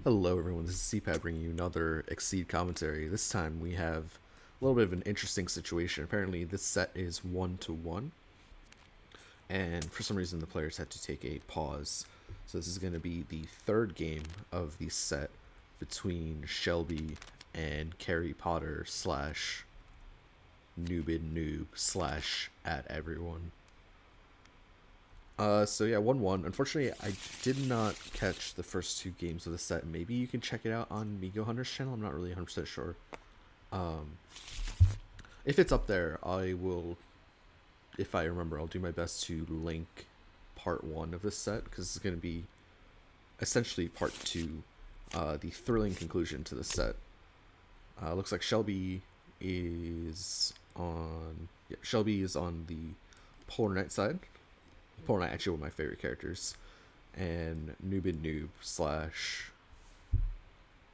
Hello, everyone. This is CPAD bringing you another Exceed commentary. This time we have a little bit of an interesting situation. Apparently, this set is 1-1, and for some reason, the players had to take a pause. So, this is going to be the third game of the set between Shelby and Carrie Potter slash Noobin Noob slash at everyone. So yeah, 1-1. Unfortunately, I did not catch the first two games of the set. Maybe you can check it out on Migo Hunter's channel. I'm not really 100% sure. If it's up there, I will, if I remember, I'll do my best to link part one of this set because it's going to be essentially part two, the thrilling conclusion to the set. Looks like Shelby is on the Polar Knight side. Polar Knight actually one of my favorite characters, and Noobin Noob slash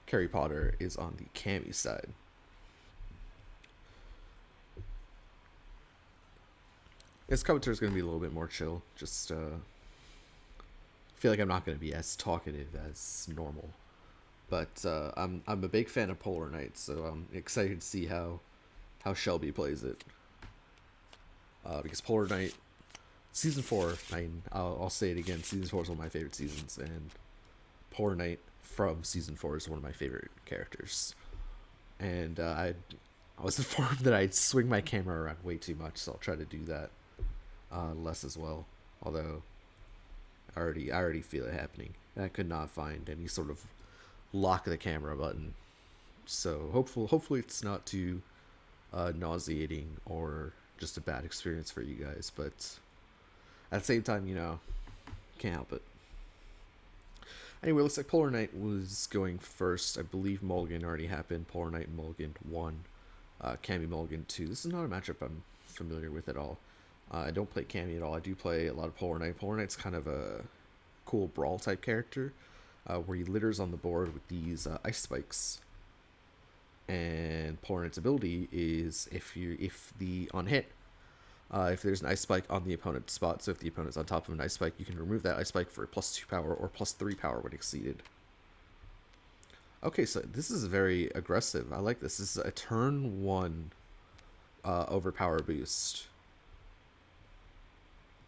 Carrie Potter is on the Cammy side. This commentary is going to be a little bit more chill. Just feel like I'm not going to be as talkative as normal, but I'm a big fan of Polar Knight, so I'm excited to see how Shelby plays it. Because Polar Knight season 4, I'll say it again. Season 4 is one of my favorite seasons, and Polar Knight from season 4 is one of my favorite characters. And I was informed that I'd swing my camera around way too much, so I'll try to do that less as well. Although I already feel it happening. And I could not find any sort of lock the camera button. So hopefully it's not too nauseating or just a bad experience for you guys. But at the same time, can't help it. Anyway, looks like Polar Knight was going first. I believe Mulligan already happened. Polar Knight and Mulligan 1. Cammy Mulligan 2. This is not a matchup I'm familiar with at all. I don't play Cammy at all. I do play a lot of Polar Knight. Polar Knight's kind of a cool brawl type character where he litters on the board with these ice spikes. And Polar Knight's ability is if the on hit, if there's an ice spike on the opponent's spot, so if the opponent's on top of an ice spike, you can remove that ice spike for +2 power or +3 power when exceeded. Okay, so this is very aggressive. I like this. This is a turn 1 overpower boost.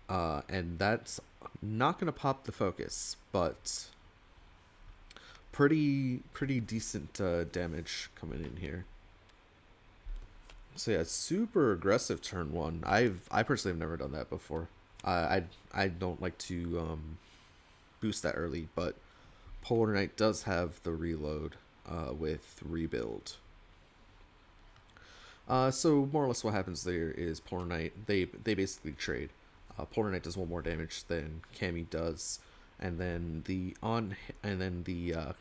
And that's not going to pop the focus, but pretty decent damage coming in here. So yeah, super aggressive turn 1. I personally have never done that before. I don't like to boost that early, but Polar Knight does have the reload with rebuild. So more or less what happens there is Polar Knight they basically trade. Polar Knight does 1 more damage than Cammy does, and then the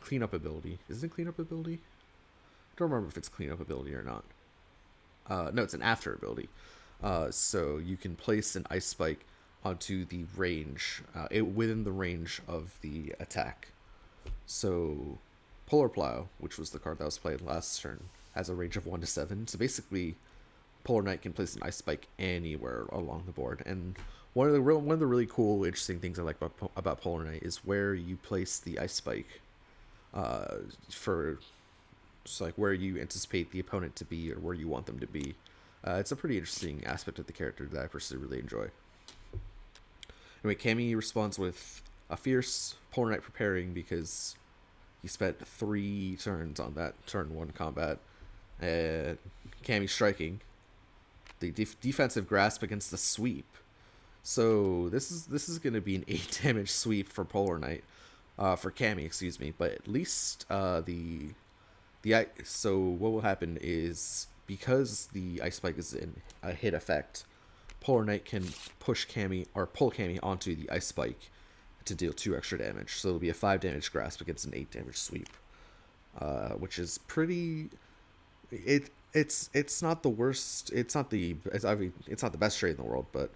cleanup ability. Is it cleanup ability? I don't remember if it's cleanup ability or not. No, it's an after ability. So you can place an ice spike onto the range, within the range of the attack. So Polar Plow, which was the card that was played last turn, has a range of 1 to 7. So basically, Polar Knight can place an ice spike anywhere along the board. And one of the really cool, interesting things I like about Polar Knight is where you place the ice spike. For just like where you anticipate the opponent to be or where you want them to be. It's a pretty interesting aspect of the character that I personally really enjoy. Anyway, Cammy responds with a fierce Polar Knight preparing because he spent 3 turns on that turn 1 combat. And Cammy striking. The defensive grasp against the sweep. So this is going to be an 8 damage sweep for Polar Knight. For Cammy, excuse me. But at least so what will happen is because the ice spike is in a hit effect, Polar Knight can push Cammy or pull Cammy onto the ice spike to deal 2 extra damage. So it'll be a 5 damage grasp against an 8 damage sweep, which is pretty. It's not the worst. It's not the best trade in the world, but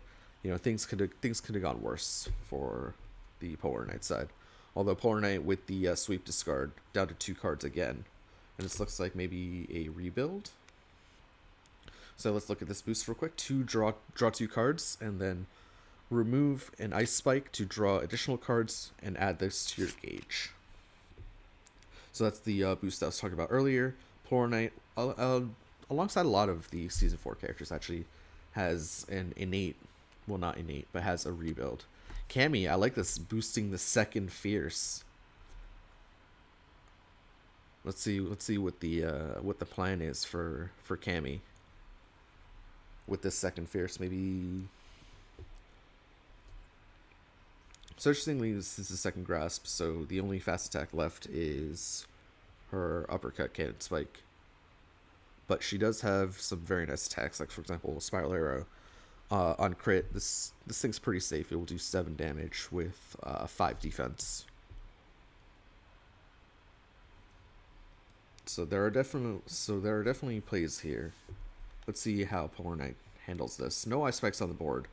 things could have gone worse for the Polar Knight side. Although Polar Knight with the sweep discard down to 2 cards again. And this looks like maybe a rebuild. So let's look at this boost real quick. Draw 2 cards, and then remove an ice spike to draw additional cards and add this to your gauge. So that's the boost that I was talking about earlier. Polar Knight, alongside a lot of the Season 4 characters, actually has an innate, well, not innate, but has a rebuild. Cammy, I like this, boosting the second Fierce. Let's see what the plan is for Cammy with this second Fierce. Maybe. So interestingly, this is the second grasp, so the only fast attack left is her uppercut cannon spike. But she does have some very nice attacks, like for example, Spiral Arrow. On crit, this thing's pretty safe. It will do 7 damage with 5 defense. So there are definitely plays here. Let's see how Polar Knight handles this. No ice spikes on the board.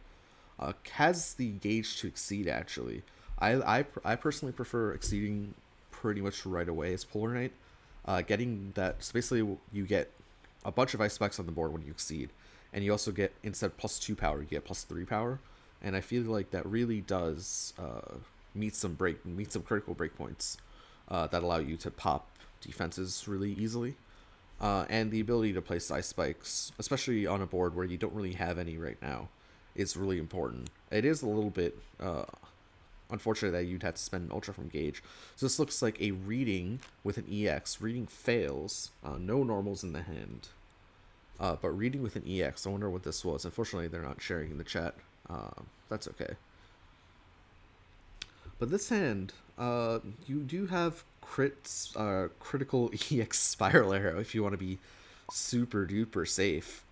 Has the gauge to exceed, actually. I personally prefer exceeding pretty much right away as Polar Knight. Getting that, so basically you get a bunch of ice spikes on the board when you exceed, and you also get, instead of +2 power, you get +3 power, and I feel like that really does meet some critical breakpoints that allow you to pop defenses really easily. And the ability to place ice spikes, especially on a board where you don't really have any right now, is really important. It is a little bit unfortunate that you'd have to spend an Ultra from Gauge. So this looks like a reading with an EX. Reading fails. No normals in the hand. But reading with an EX. I wonder what this was. Unfortunately, they're not sharing in the chat. That's okay. But this hand, you do have critical EX Spiral Arrow if you want to be super duper safe.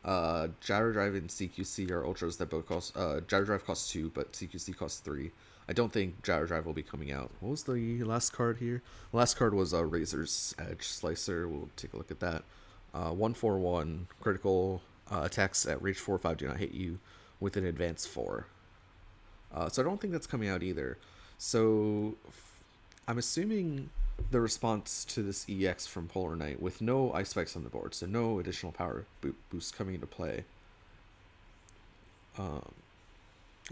Gyro Drive and CQC are ultras that both cost. Gyro Drive costs 2, but CQC costs 3. I don't think Gyro Drive will be coming out. What was the last card here? The last card was Razor's Edge Slicer. We'll take a look at that. 1/4/1 critical attacks at range 4 or 5 do not hit you with an advance 4. So I don't think that's coming out either. So I'm assuming the response to this EX from Polar Knight with no ice spikes on the board, so no additional power boost coming into play.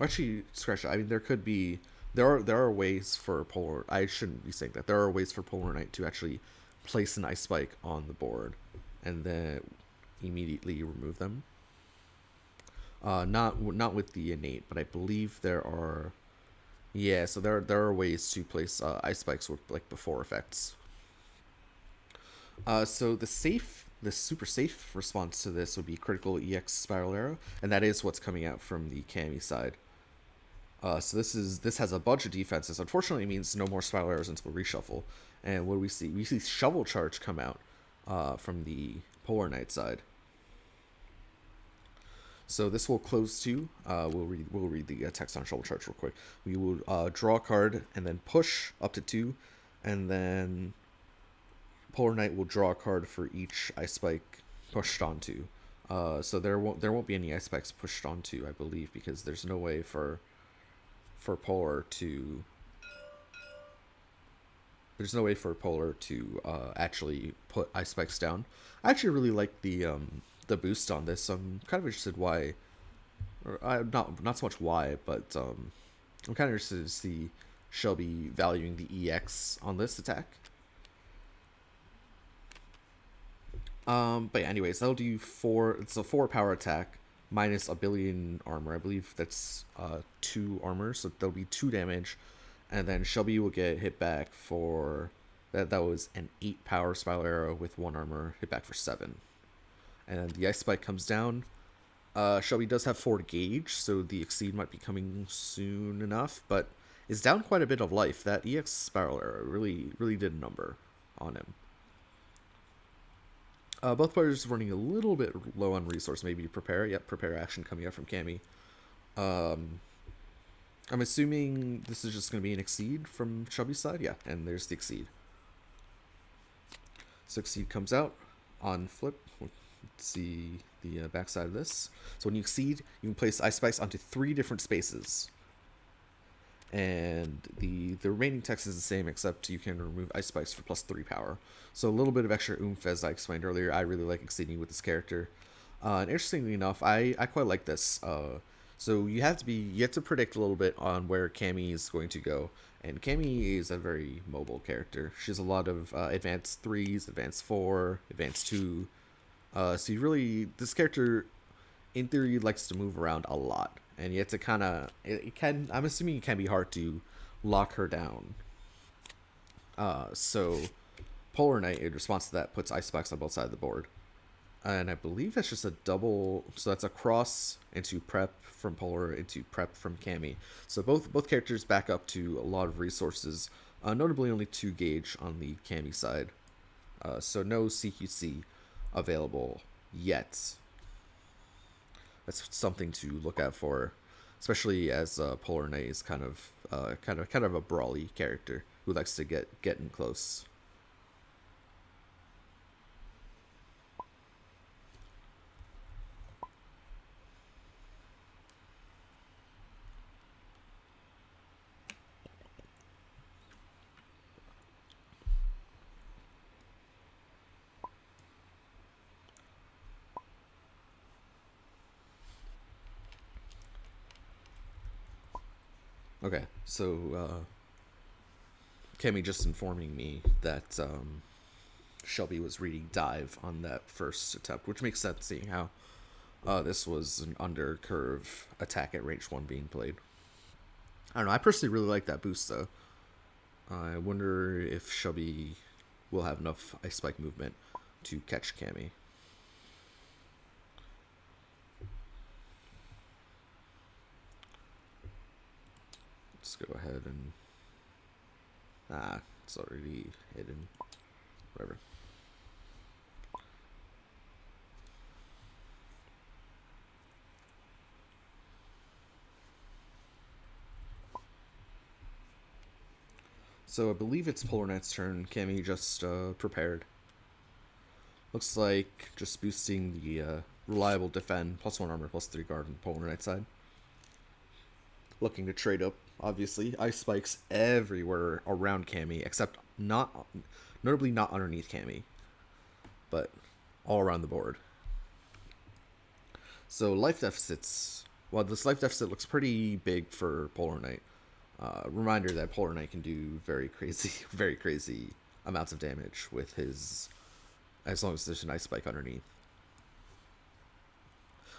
Actually, scratch that. I mean, there are ways for Polar. I shouldn't be saying that. There are ways for Polar Knight to actually place an ice spike on the board and then immediately remove them. Not with the innate, but I believe there are. Yeah, so there are ways to place ice spikes with like before effects. So the super safe response to this would be critical EX Spiral Arrow, and that is what's coming out from the Cammy side. So this has a bunch of defenses. Unfortunately, it means no more Spiral Arrows until reshuffle. And what do we see? We see Shovel Charge come out from the Polar Knight side. So this will close to. We'll read the text on Shovel Charge real quick. We will draw a card and then push up to 2, and then Polar Knight will draw a card for each ice spike pushed onto. So there won't be any ice spikes pushed onto, I believe, because there's no way for Polar to. There's no way for Polar to actually put ice spikes down. I actually really like the boost on this. So I'm kind of interested why, or not so much why, but I'm kind of interested to see Shelby valuing the EX on this attack. But yeah, anyways, that'll do 4. It's a 4 power attack minus a billion armor. I believe that's 2 armor, so that'll be 2 damage. And then Shelby will get hit back for that. That was an 8 power Spiral Arrow with 1 armor, hit back for 7. And the ice spike comes down. Shelby does have 4 gauge, so the exceed might be coming soon enough, but is down quite a bit of life. That EX Spiral Arrow really did a number on him. Both players running a little bit low on resource, maybe to prepare. Yep, prepare action coming out from Cammy. I'm assuming this is just going to be an exceed from Shelby's side. Yeah, and there's the exceed. So exceed comes out on flip. Let's see the backside of this. So when you exceed, you can place ice spikes onto 3 different spaces. And the remaining text is the same, except you can remove ice spikes for +3 power. So a little bit of extra oomph, as I explained earlier. I really like exceeding with this character. And interestingly enough, I quite like this. So you have to predict a little bit on where Cammy is going to go, and Cammy is a very mobile character. She has a lot of advanced threes, advanced four, advanced two. So you really this character in theory likes to move around a lot, and you have to kind of it can. I'm assuming it can be hard to lock her down. So Polar Knight, in response to that, puts ice spikes on both sides of the board. And I believe that's just a double. So that's a cross into prep from Polar into prep from Cammy. So both characters back up to a lot of resources. Notably, only 2 gauge on the Cammy side. So no CQC available yet. That's something to look out for, especially as Polar Knight is kind of a brawly character who likes to get in close. Okay, so Cammy just informing me that Shelby was reading dive on that first attempt, which makes sense seeing how this was an under curve attack at range one being played. I don't know. I personally really like that boost though. I wonder if Shelby will have enough ice spike movement to catch Cammy. Let's go ahead and it's already hidden. Whatever. So I believe it's Polar Knight's turn. Cammy just prepared. Looks like just boosting the reliable defend, +1 armor, +3 guard on the Polar Knight side. Looking to trade up, obviously. Ice spikes everywhere around Cammy, except notably not underneath Cammy, but all around the board. So life deficits. Well, this life deficit looks pretty big for Polar Knight. Reminder that Polar Knight can do very crazy, very crazy amounts of damage with his, as long as there's an ice spike underneath.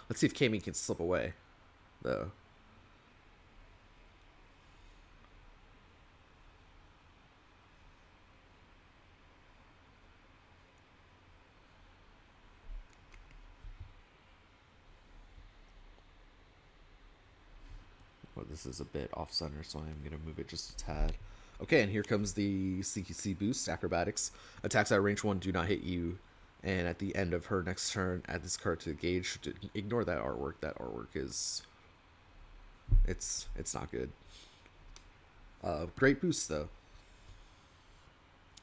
Let's see if Cammy can slip away, though. Well, this is a bit off center, so I'm gonna move it just a tad. Okay, and here comes the CQC boost. Acrobatics. Attacks at range 1 do not hit you. And at the end of her next turn, add this card to the gauge. Ignore that artwork. That artwork is. It's not good. Great boost, though.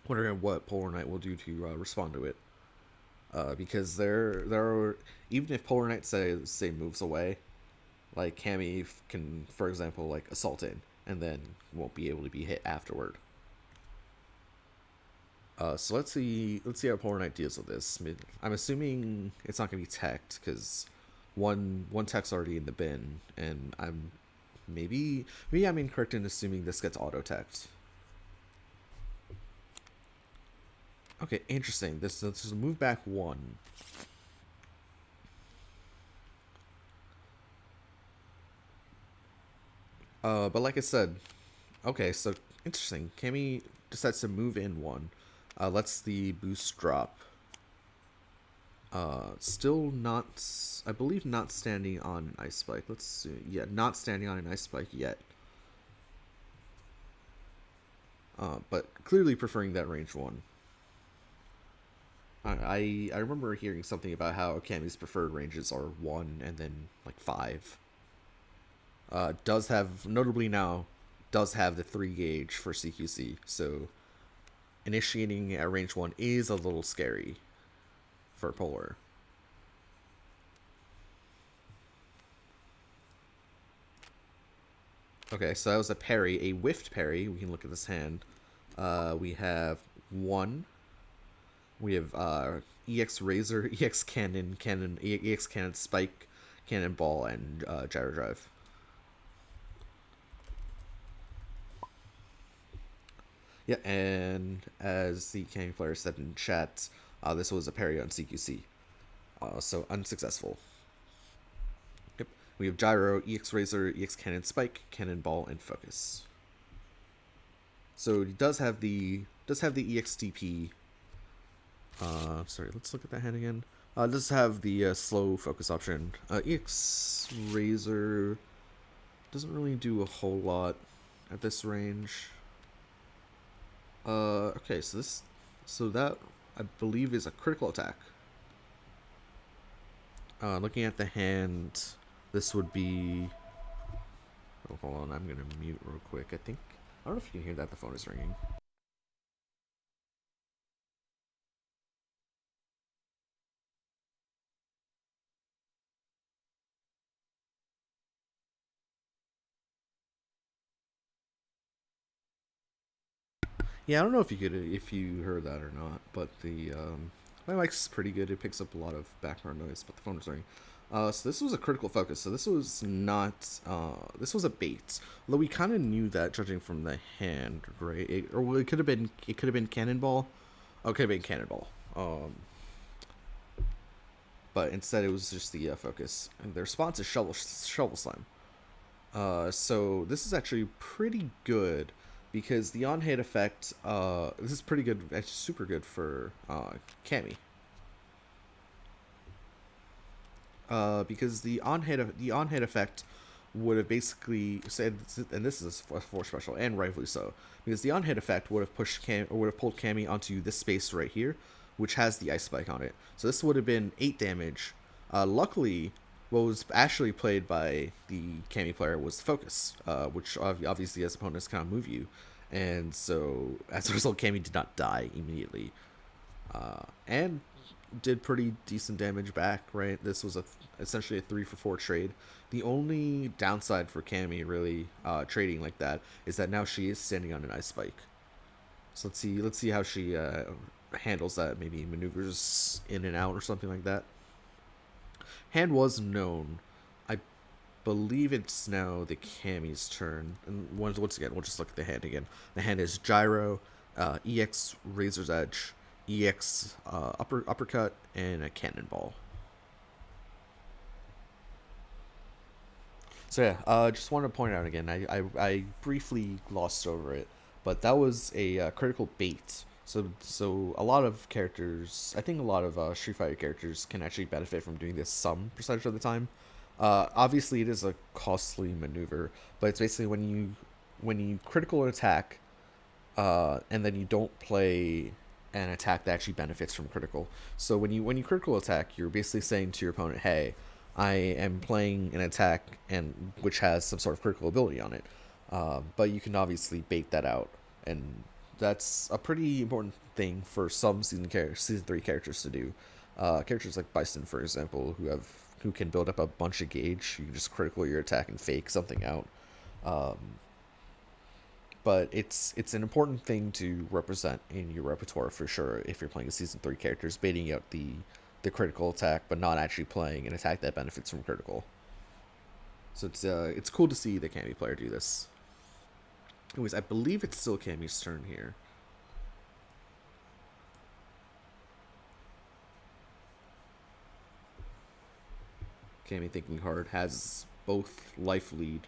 Wondering what Polar Knight will do to respond to it. Because there are. Even if Polar Knight say moves away, like Cammy can, for example, like assault in, and then won't be able to be hit afterward. So let's see how Polar Knight deals with this. I'm assuming it's not gonna be teched because one tech's already in the bin, and maybe I'm incorrect in assuming this gets auto teched. Okay, interesting. This is a move back one. But like I said, okay, so interesting. Cammy decides to move in one. Lets the boost drop. Still not, I believe, not standing on an ice spike. Let's see. Yeah, not standing on an ice spike yet. But clearly preferring that range one. I remember hearing something about how Cammy's preferred ranges are 1 and then like 5. Does have, notably now, does have the 3 gauge for CQC, so initiating at range 1 is a little scary for Polar. Okay, so that was a parry, a whiffed parry. We can look at this hand. We have 1. We have EX Razor, EX Cannon, EX Cannon Spike, Cannonball, and Gyro Drive. Yeah, and as the Kang player said in chat, this was a parry on CQC, so unsuccessful. Yep. We have Gyro, EX Razor, EX Cannon Spike, Cannonball, and Focus. So he does have the EXDP. Sorry, let's look at that hand again. Does have the slow focus option. EX Razor doesn't really do a whole lot at this range. Okay, so that I believe is a critical attack. Looking at the hand, this would be. Oh, hold on, I'm gonna mute real quick. I don't know if you can hear that. The phone is ringing. Yeah, I don't know if you heard that or not, but the my mic's pretty good. It picks up a lot of background noise, but the phone is ringing. So this was a critical focus. So this was not. This was a bait. Although we kind of knew that, judging from the hand, right? Or well, it could have been. It could have been Cannonball. Oh, it could have been Cannonball. But instead it was just the focus. And the response is Shovel Slime. So this is actually pretty good because the on hit effect. This is pretty good. Actually, super good for Cammy. Because the on hit effect would have basically said, and this is a force special, and rightfully so, because the on hit effect would have pushed Cam or would have pulled Cammy onto this space right here, which has the ice spike on it. So this would have been 8 damage. Luckily, what was actually played by the Cammy player was focus, which obviously as opponents kind of move you, and so as a result, Cammy did not die immediately, and did pretty decent damage back. Right, this was essentially a 3 for 4 trade. The only downside for Cammy really trading like that is that now she is standing on an ice spike. So let's see how she handles that. Maybe maneuvers in and out or something like that. Hand was known. I believe it's now the Cammy's turn. And once again, we'll just look at the hand again. The hand is Gyro, EX Razor's Edge, EX Uppercut, and a Cannonball. So yeah, just wanted to point out again. I briefly glossed over it, but that was a critical bait. So a lot of characters, I think a lot of Street Fighter characters can actually benefit from doing this some percentage of the time. Obviously, it is a costly maneuver, but it's basically when you critical attack, and then you don't play an attack that actually benefits from critical. So when you critical attack, you're basically saying to your opponent, "Hey, I am playing an attack and which has some sort of critical ability on it." But you can obviously bait that out, and that's a pretty important thing for some season 3 characters to do. Characters like Bison, for example, who can build up a bunch of gauge. You can just critical your attack and fake something out. Um, but it's an important thing to represent in your repertoire for sure if you're playing a season 3 characters, baiting out the critical attack but not actually playing an attack that benefits from critical. So it's cool to see the Cammy player do this. Anyways, I believe it's still Cammy's turn here. Cammy thinking hard has both life lead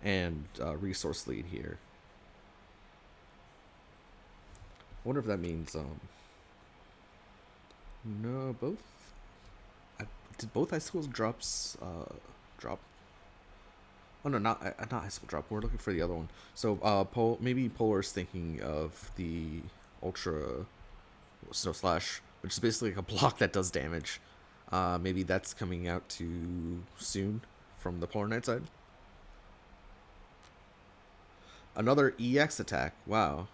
and resource lead here. I wonder if that means no, both. I, did both icicle drops drop? Oh no, not icicle drop. We're looking for the other one. So maybe Polar's thinking of the ultra snow slash, which is basically like a block that does damage. Maybe that's coming out too soon from the Polar Knight side. Another EX attack. Wow.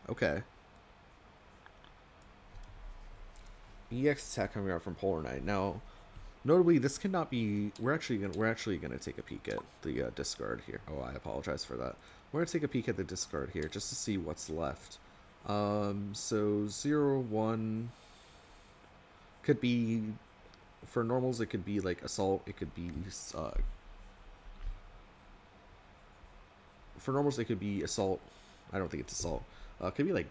Okay. EX attack coming out from Polar Knight. Now, notably, this cannot be. We're actually gonna take a peek at the discard here. Oh, I apologize for that. We're gonna take a peek at the discard here just to see what's left. So 0-1 could be for normals, it could be like assault. It could be uh, for normals, it could be assault. I don't think it's assault. It could be like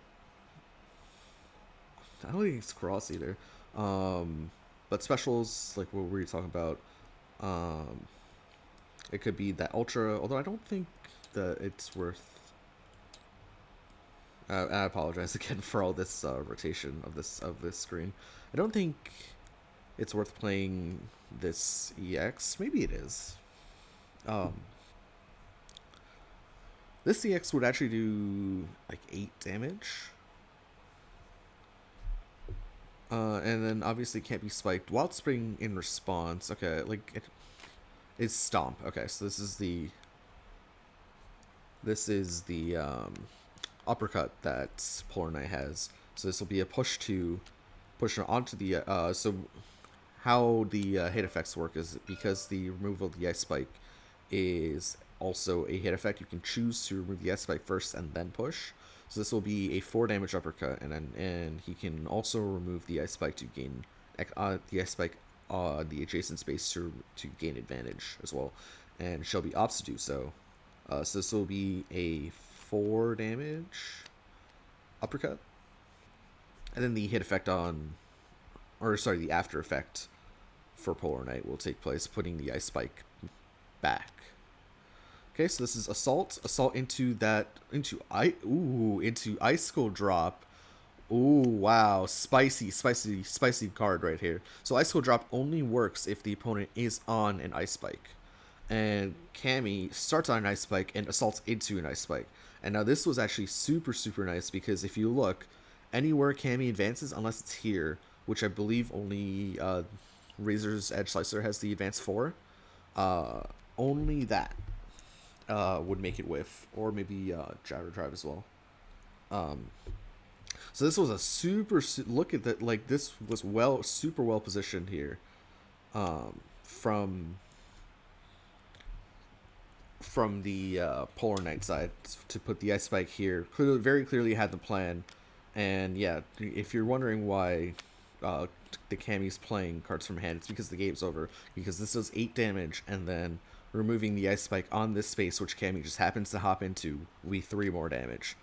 I don't think it's cross either. But specials, like what were you talking about? Um, it could be that ultra. Although I don't think that it's worth. I apologize again for all this rotation of this screen. I don't think it's worth playing this EX. Maybe it is. Um, this EX would actually do like 8 damage. And then obviously can't be spiked. Wild Spring in response. Okay, like it is Stomp. Okay, so this is the uppercut that Polar Knight has. So this will be a push onto the so how the hit effects work is because the removal of the ice spike is also a hit effect. You can choose to remove the ice spike first and then push. So this will be a 4 damage uppercut, and he can also remove the ice spike to gain the ice spike the adjacent space to gain advantage as well, and Shelby opts to do so. So this will be a 4 damage uppercut, and then the hit effect the after effect for Polar Knight will take place, putting the ice spike back. Okay, so this is assault into icicle drop. Ooh, wow, spicy card right here. So icicle drop only works if the opponent is on an ice spike, and Cammy starts on an ice spike and assaults into an ice spike. And now this was actually super nice because if you look, anywhere Cammy advances, unless it's here, which I believe only Razor's Edge Slicer has the advance for, only that would make it whiff, or maybe gyro drive as well. Um, so this was a look at that. Like this was super well positioned here, from the Polar Knight side to put the ice spike here. Very clearly had the plan, and yeah, if you're wondering why the Cammy's playing cards from hand, it's because the game's over. Because this does 8 damage, and then removing the ice spike on this space, which Cammy just happens to hop into, will be 3 more damage.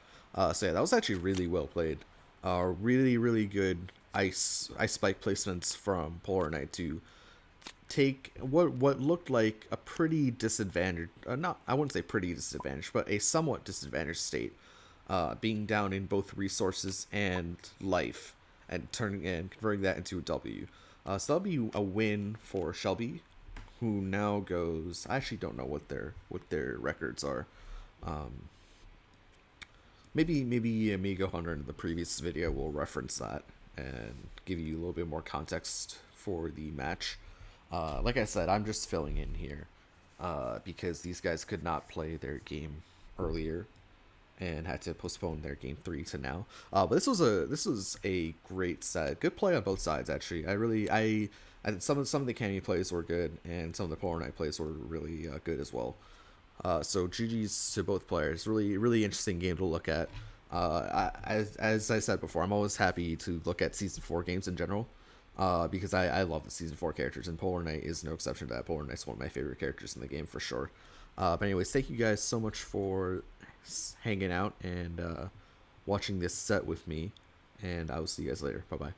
So yeah, that was actually really well played. Really good ice spike placements from Polar Knight to take what looked like a pretty disadvantaged, not I wouldn't say pretty disadvantaged, but a somewhat disadvantaged state, being down in both resources and life, and converting that into a W. So that'll be a win for Shelby, who now goes. I actually don't know what their records are. Maybe Amigo Hunter in the previous video will reference that and give you a little bit more context for the match. Like I said, I'm just filling in here because these guys could not play their game earlier and had to postpone their game 3 to now. But this was a great set. Good play on both sides, actually. I some of the Cammy plays were good, and some of the Polar Knight plays were really good as well. So GG's to both players. Really interesting game to look at. As I said before, I'm always happy to look at Season 4 games in general, because I love the Season 4 characters, and Polar Knight is no exception to that. Polar Knight's one of my favorite characters in the game for sure. But anyways, thank you guys so much for hanging out and watching this set with me, and I will see you guys later. Bye-bye.